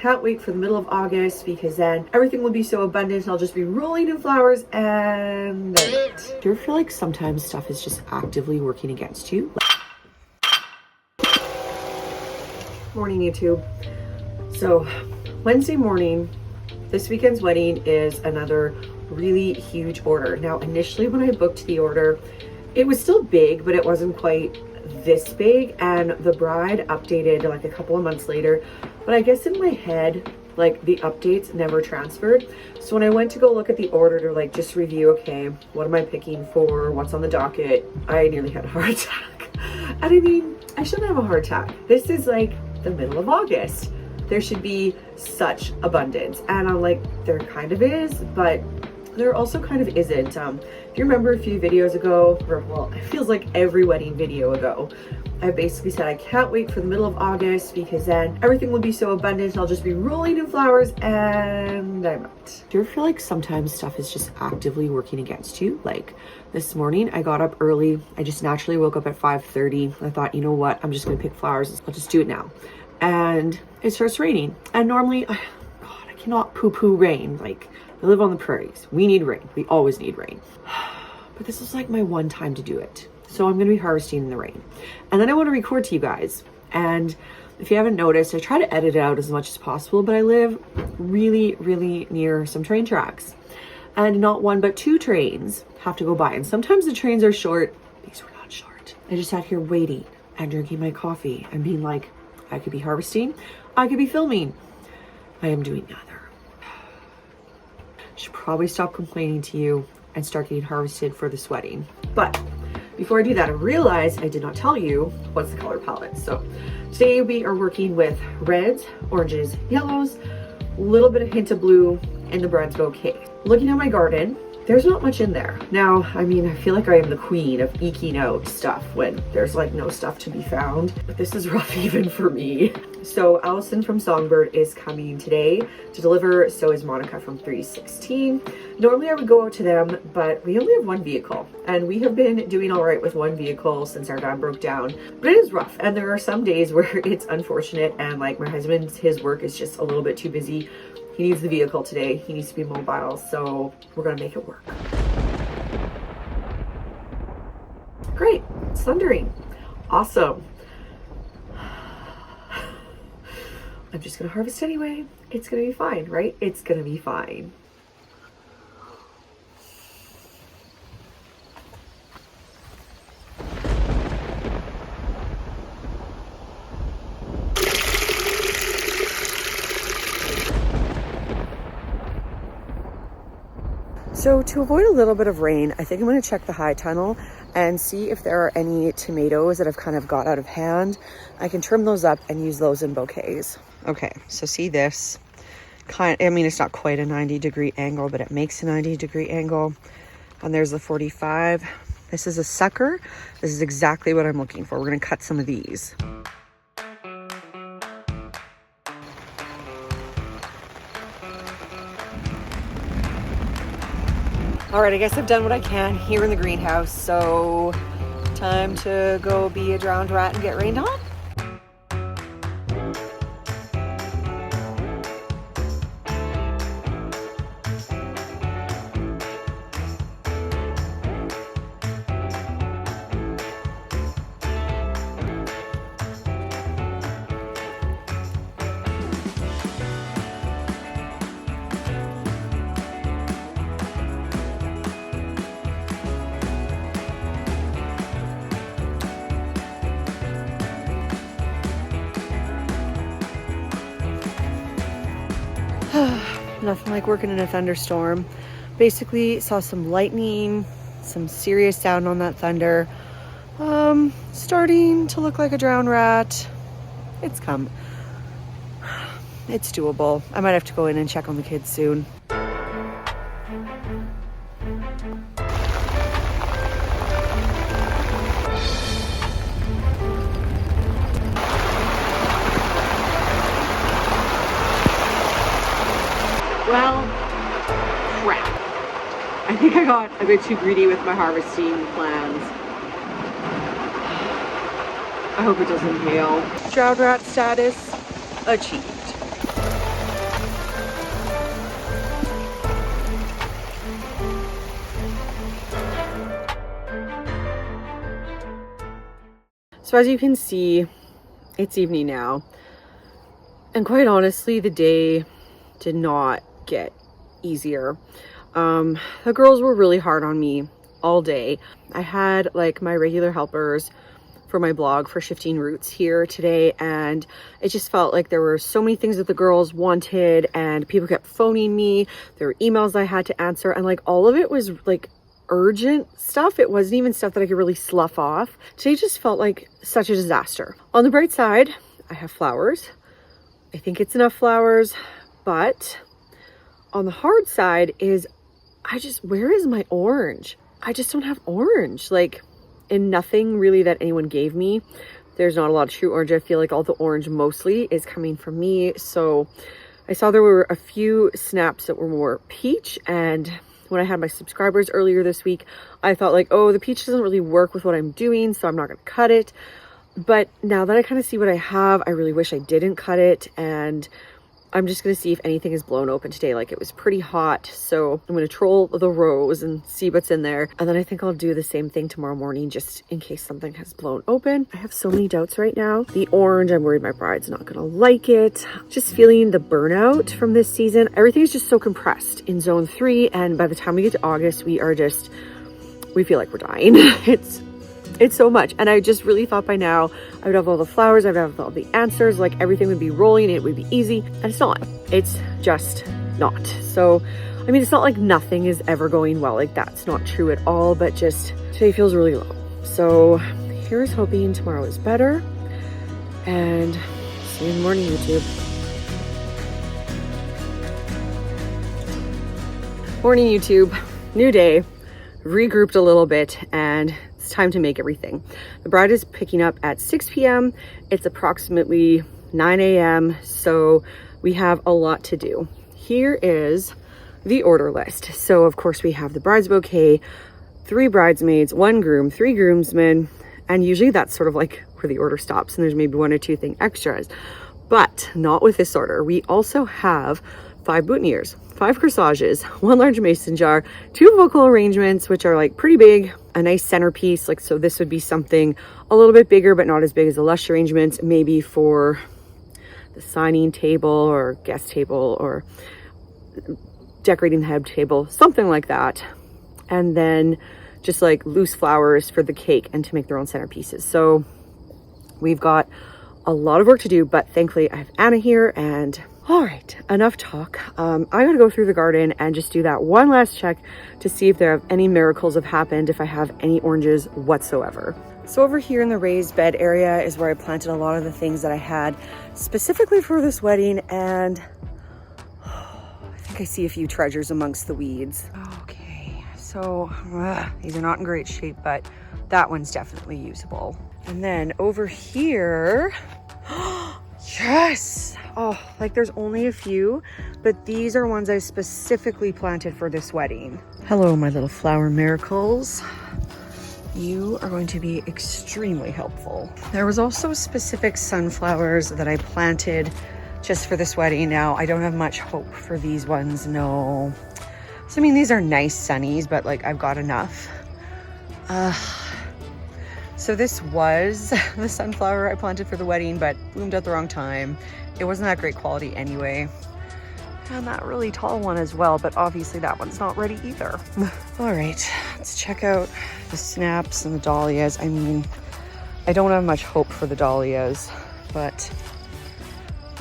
Can't wait for the middle of August because then everything will be so abundant. I'll just be rolling in flowers and do you ever feel like sometimes stuff is just actively working against you? Morning, YouTube. So Wednesday morning, this weekend's wedding is another really huge order. Now, initially when I booked the order, it was still big, but it wasn't quite this big, and the bride updated like a couple of months later, but I guess in my head like the updates never transferred. So when I went to go look at the order to like just review, okay, what am I picking for, what's on the docket, I nearly had a heart attack. And I mean, I shouldn't have a heart attack. This is like the middle of August. There should be such abundance, and I'm like, there kind of is, but there also kind of isn't. If you remember a few videos ago, or well, it feels like every wedding video ago, I basically said I can't wait for the middle of August because then everything will be so abundant. I'll just be rolling in flowers, and I'm not. Do you ever feel like sometimes stuff is just actively working against you? Like this morning, I got up early. I just naturally woke up at 5:30. I thought, you know what? I'm just gonna pick flowers. I'll just do it now. And it starts raining. And normally, God, I cannot poo-poo rain. Like, I live on the prairies. We need rain. We always need rain. But this is like my one time to do it. So I'm going to be harvesting in the rain. And then I want to record to you guys. And if you haven't noticed, I try to edit it out as much as possible, but I live really, really near some train tracks. And not one, but two trains have to go by. And sometimes the trains are short. These were not short. I just sat here waiting and drinking my coffee and being like, I could be harvesting. I could be filming. I am doing neither. Should probably stop complaining to you and start getting harvested for this wedding. But before I do that, I realized I did not tell you what's the color palette. So today we are working with reds, oranges, yellows, a little bit of hint of blue in the bride's bouquet. Looking at my garden, there's not much in there. Now, I mean, I feel like I am the queen of eking out stuff when there's like no stuff to be found, but this is rough even for me. So Allison from Songbird is coming today to deliver. So is Monica from 316. Normally I would go out to them, but we only have one vehicle and we have been doing all right with one vehicle since our van broke down, but it is rough. And there are some days where it's unfortunate. And like my husband's, his work is just a little bit too busy. He needs the vehicle today. He needs to be mobile, so we're gonna make it work. Great, it's thundering. Awesome. I'm just gonna harvest anyway. It's gonna be fine, right? It's gonna be fine. So to avoid a little bit of rain, I think I'm going to check the high tunnel and see if there are any tomatoes that have kind of got out of hand. I can trim those up and use those in bouquets. Okay, so see this I mean, it's not quite a 90-degree angle, but it makes a 90-degree angle. And there's the 45. This is a sucker. This is exactly what I'm looking for. We're going to cut some of these. All right, I guess I've done what I can here in the greenhouse, so time to go be a drowned rat and get rained on. Nothing like working in a thunderstorm. Basically saw some lightning, some serious sound on that thunder. Starting to look like a drowned rat. It's come. It's doable. I might have to go in and check on the kids soon. Well, crap. I think I got a bit too greedy with my harvesting plans. I hope it doesn't hail. Drowned rat status achieved. So as you can see, it's evening now. And quite honestly, the day did not get easier. The girls were really hard on me all day. I had like my regular helpers for my blog for Shifting Roots here today, and it just felt like there were so many things that the girls wanted, and people kept phoning me. There were emails I had to answer, and like all of it was like urgent stuff. It wasn't even stuff that I could really slough off. Today just felt like such a disaster. On the bright side, I have flowers. I think it's enough flowers, but on the hard side is where is my orange? I just don't have orange, like, and nothing really that anyone gave me. There's not a lot of true orange. I feel like all the orange mostly is coming from me. So I saw there were a few snaps that were more peach, and when I had my subscribers earlier this week, I thought like, oh, the peach doesn't really work with what I'm doing, so I'm not gonna cut it. But now that I kind of see what I have, I really wish I didn't cut it, and I'm just going to see if anything is blown open today. Like, it was pretty hot, so I'm going to troll the rows and see what's in there. And then I think I'll do the same thing tomorrow morning, just in case something has blown open. I have so many doubts right now. The orange, I'm worried my bride's not going to like it. Just feeling the burnout from this season. Everything is just so compressed in zone 3. And by the time we get to August, we feel like we're dying. It's so much. And I just really thought by now I would have all the flowers, I would have all the answers, like everything would be rolling, it would be easy. And it's not. It's just not. So, I mean, it's not like nothing is ever going well. Like, that's not true at all, but just today feels really low. So here's hoping tomorrow is better. And see you in the morning, YouTube. Morning, YouTube. New day. Regrouped a little bit, and time to make everything. The bride is picking up at 6 p.m. It's approximately 9 a.m. So we have a lot to do. Here is the order list. So of course we have the bride's bouquet, 3 bridesmaids, 1 groom, 3 groomsmen, and usually that's sort of like where the order stops, and there's maybe 1 or 2 thing extras, but not with this order. We also have 5 boutonnieres, 5 corsages, 1 large mason jar, 2 vocal arrangements, which are like pretty big, a nice centerpiece. Like, so this would be something a little bit bigger, but not as big as the lush arrangements, maybe for the signing table or guest table or decorating the head table, something like that. And then just like loose flowers for the cake and to make their own centerpieces. So we've got a lot of work to do, but thankfully I have Anna here. And all right, enough talk. I gotta go through the garden and just do that one last check to see if there have any miracles have happened, if I have any oranges whatsoever. So over here in the raised bed area is where I planted a lot of the things that I had specifically for this wedding, and I think I see a few treasures amongst the weeds. Okay, so these are not in great shape, but that one's definitely usable. And then over here, yes! Oh, like there's only a few, but these are ones I specifically planted for this wedding. Hello, my little flower miracles. You are going to be extremely helpful. There was also specific sunflowers that I planted just for this wedding. Now, I don't have much hope for these ones, no. So, I mean, these are nice sunnies, but like I've got enough. So this was the sunflower I planted for the wedding, but bloomed at the wrong time. It wasn't that great quality anyway. And that really tall one as well, but obviously that one's not ready either. All right, let's check out the snaps and the dahlias. I mean, I don't have much hope for the dahlias, but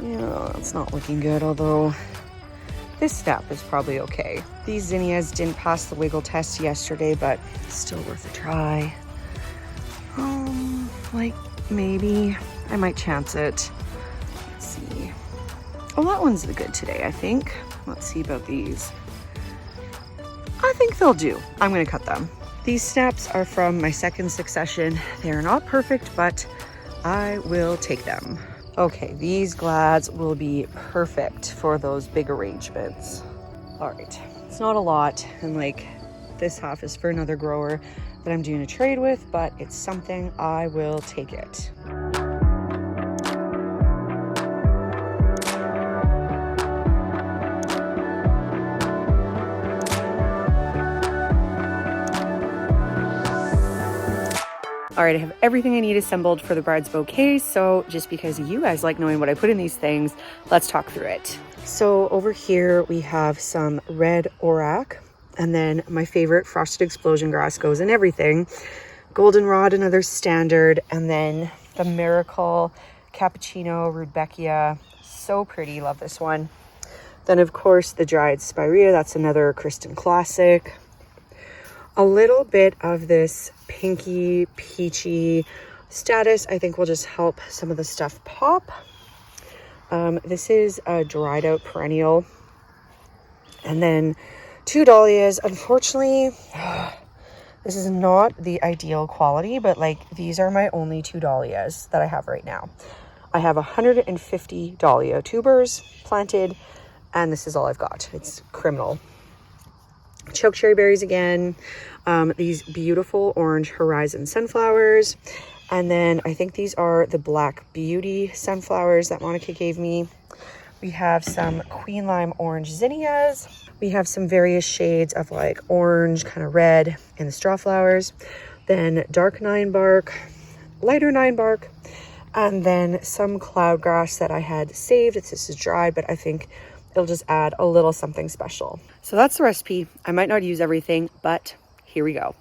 you know, it's not looking good, although this snap is probably okay. These zinnias didn't pass the wiggle test yesterday, but still worth a try. Like maybe I might chance it. Let's see. Oh, that one's good today, I think. Let's see about these. I think they'll do. I'm gonna cut them. These snaps are from my second succession. They're not perfect, but I will take them. Okay, these glads will be perfect for those big arrangements. All right, it's not a lot, and like this half is for another grower that I'm doing a trade with, but it's something. I will take it. All right, I have everything I need assembled for the bride's bouquet. So just because you guys like knowing what I put in these things, let's talk through it. So over here we have some red orac, and then my favorite frosted explosion grass goes in everything. Goldenrod, another standard, and then the Miracle Cappuccino Rudbeckia. So pretty, love this one. Then of course the dried spirea, that's another Kristen classic. A little bit of this pinky peachy status I think will just help some of the stuff pop. This is a dried out perennial. And then 2 dahlias. Unfortunately, this is not the ideal quality, but like these are my only 2 dahlias that I have right now. I have 150 dahlia tubers planted, and this is all I've got. It's criminal. Choke cherry berries again. These beautiful orange horizon sunflowers. And then I think these are the Black Beauty sunflowers that Monica gave me. We have some queen lime orange zinnias. We have some various shades of like orange, kind of red in the straw flowers. Then dark 9 bark, lighter 9 bark, and then some cloud grass that I had saved. This is dried, but I think it'll just add a little something special. So that's the recipe. I might not use everything, but here we go.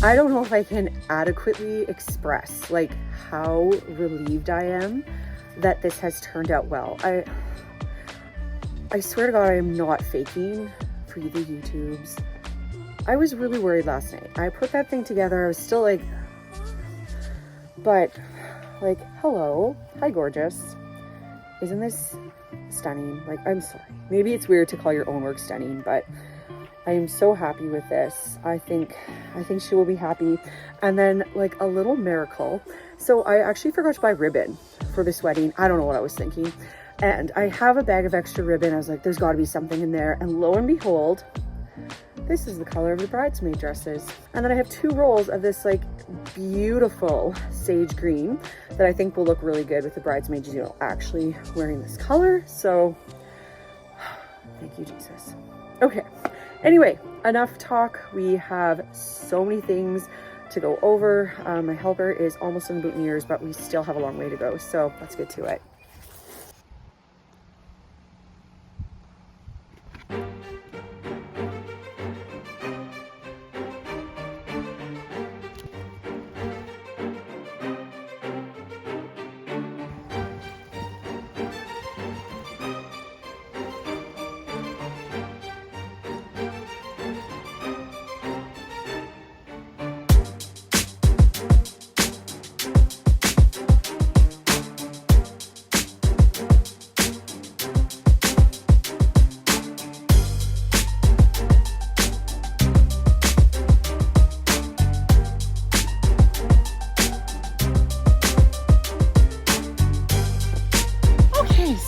I don't know if I can adequately express like how relieved I am that this has turned out well. I swear to God, I am not faking for the YouTubes. I was really worried last night. I put that thing together. I was still like, but like, hello, hi gorgeous. Isn't this stunning? Like, I'm sorry. Maybe it's weird to call your own work stunning, but I am so happy with this. I think she will be happy. And then like a little miracle. So I actually forgot to buy ribbon for this wedding. I don't know what I was thinking. And I have a bag of extra ribbon. I was like, there's got to be something in there. And lo and behold, this is the color of the bridesmaid dresses. And then I have 2 rolls of this like beautiful sage green that I think will look really good with the bridesmaids, you know, actually wearing this color. So thank you, Jesus. Okay. Anyway, enough talk. We have so many things to go over. My helper is almost in the boutonnieres, but we still have a long way to go. So let's get to it.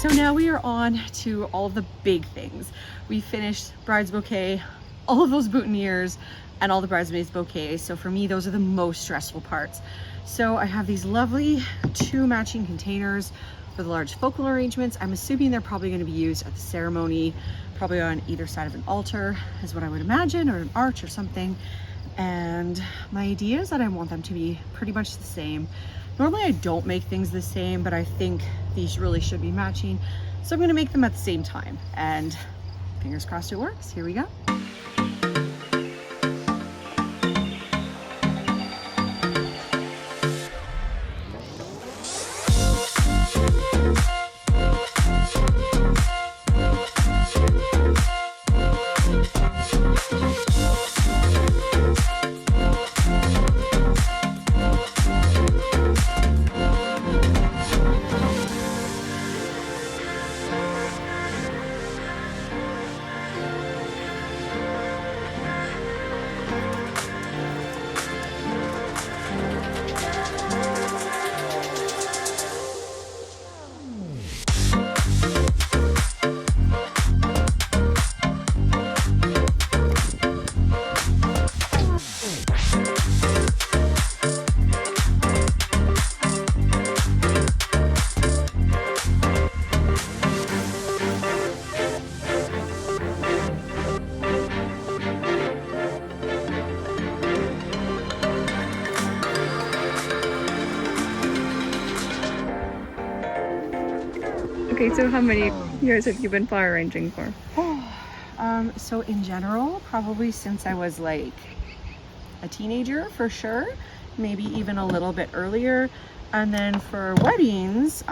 So now we are on to all of the big things. We finished bride's bouquet, all of those boutonnieres, and all the bridesmaids bouquets. So for me, those are the most stressful parts. So I have these lovely 2 matching containers for the large focal arrangements. I'm assuming they're probably going to be used at the ceremony, probably on either side of an altar is what I would imagine, or an arch or something. And my idea is that I want them to be pretty much the same. Normally I don't make things the same, but I think these really should be matching. So I'm gonna make them at the same time, and fingers crossed it works. Here we go. Okay, so how many years have you been flower arranging for? So in general, probably since I was like a teenager for sure, maybe even a little bit earlier. And then for weddings,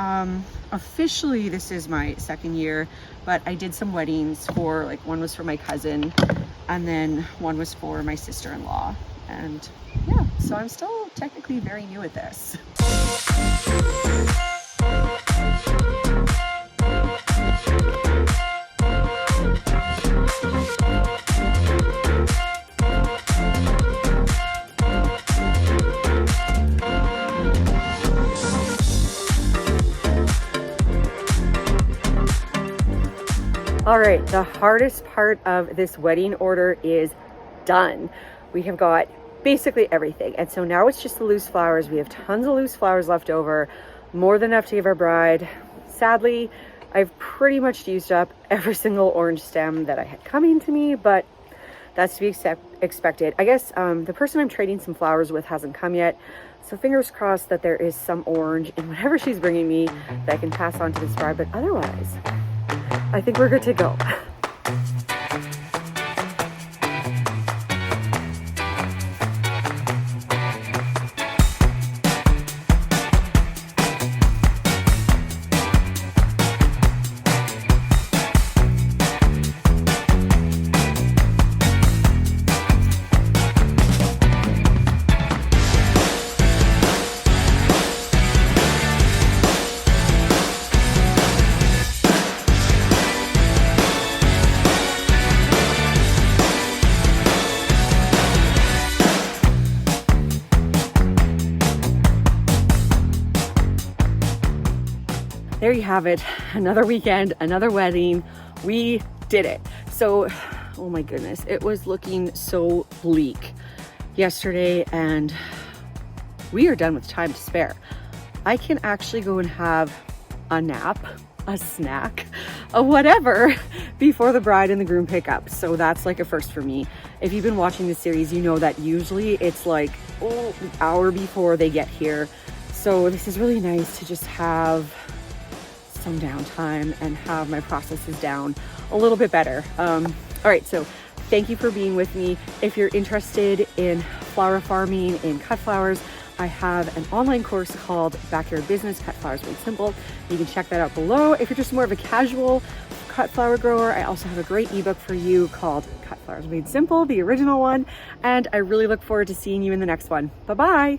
officially this is my second year, but I did some weddings for like, one was for my cousin and then one was for my sister-in-law. And yeah, so I'm still technically very new at this. All right, the hardest part of this wedding order is done. We have got basically everything. And so now it's just the loose flowers. We have tons of loose flowers left over, more than enough to give our bride. Sadly, I've pretty much used up every single orange stem that I had coming to me, but that's to be expected. I guess the person I'm trading some flowers with hasn't come yet. So fingers crossed that there is some orange in whatever she's bringing me that I can pass on to this bride. But otherwise, I think we're good to go. There you have it. Another weekend, another wedding. We did it. So, oh my goodness, it was looking so bleak yesterday and we are done with time to spare. I can actually go and have a nap, a snack, a whatever before the bride and the groom pick up. So that's like a first for me. If you've been watching the series, you know that usually it's like an hour before they get here. So this is really nice to just have some downtime and have my processes down a little bit better. All right, so thank you for being with me. If you're interested in flower farming, in cut flowers, I have an online course called Backyard Business, Cut Flowers Made Simple. You can check that out below. If you're just more of a casual cut flower grower, I also have a great ebook for you called Cut Flowers Made Simple, the original one. And I really look forward to seeing you in the next one. Bye-bye.